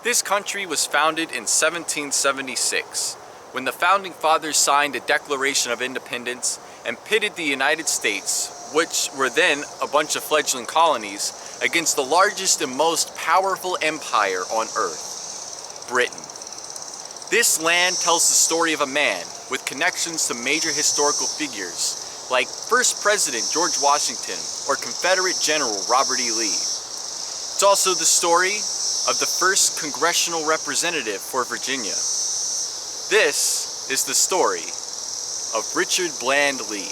This country was founded in 1776, when the Founding Fathers signed a Declaration of Independence and pitted the United States, which were then a bunch of fledgling colonies, against the largest and most powerful empire on Earth, Britain. This land tells the story of a man with connections to major historical figures like First President George Washington or Confederate General Robert E. Lee. It's also the story of the first congressional representative for Virginia. This is the story of Richard Bland Lee.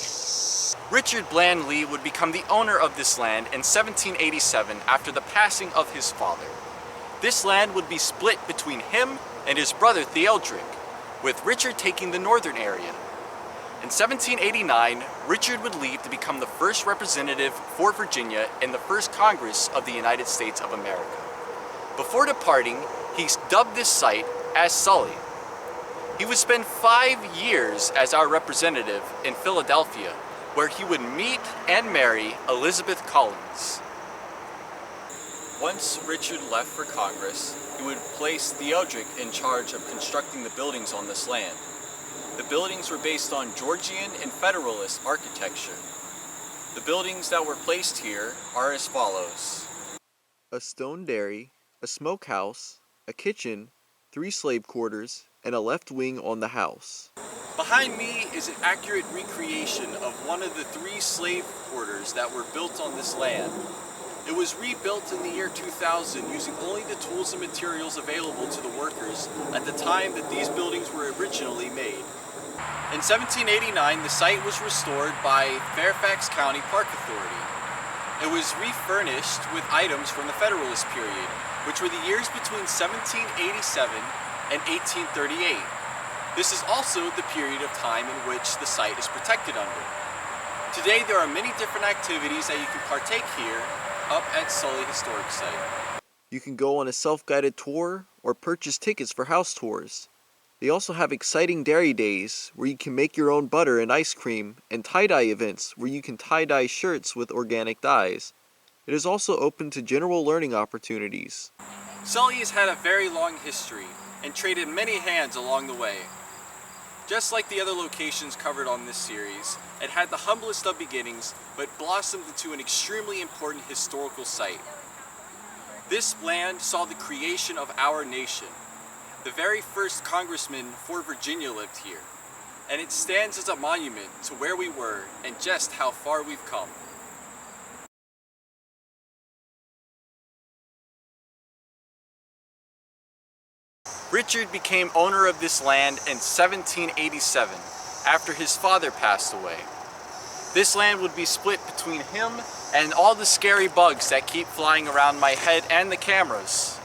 Richard Bland Lee would become the owner of this land in 1787 after the passing of his father. This land would be split between him and his brother Theodric, with Richard taking the northern area. In 1789, Richard would leave to become the first representative for Virginia in the first Congress of the United States of America. Before departing, he dubbed this site as Sully. He would spend 5 years as our representative in Philadelphia, where he would meet and marry Elizabeth Collins. Once Richard left for Congress, he would place Theodric in charge of constructing the buildings on this land. The buildings were based on Georgian and Federalist architecture. The buildings that were placed here are as follows: a stone dairy, a smokehouse, a kitchen, 3 slave quarters, and a left wing on the house. Behind me is an accurate recreation of one of the 3 slave quarters that were built on this land. It was rebuilt in the year 2000 using only the tools and materials available to the workers at the time that these buildings were originally made. In 1789, the site was restored by Fairfax County Park Authority. It was refurnished with items from the Federalist period, which were the years between 1787 and 1838. This is also the period of time in which the site is protected under. Today there are many different activities that you can partake here up at Sully Historic Site. You can go on a self-guided tour or purchase tickets for house tours. They also have exciting dairy days where you can make your own butter and ice cream, and tie-dye events where you can tie-dye shirts with organic dyes. It is also open to general learning opportunities. Sully has had a very long history and traded many hands along the way. Just like the other locations covered on this series, it had the humblest of beginnings but blossomed into an extremely important historical site. This land saw the creation of our nation. The very first congressman for Virginia lived here, and it stands as a monument to where we were and just how far we've come. Richard became owner of this land in 1787 after his father passed away. This land would be split between him and all the scary bugs that keep flying around my head and the cameras.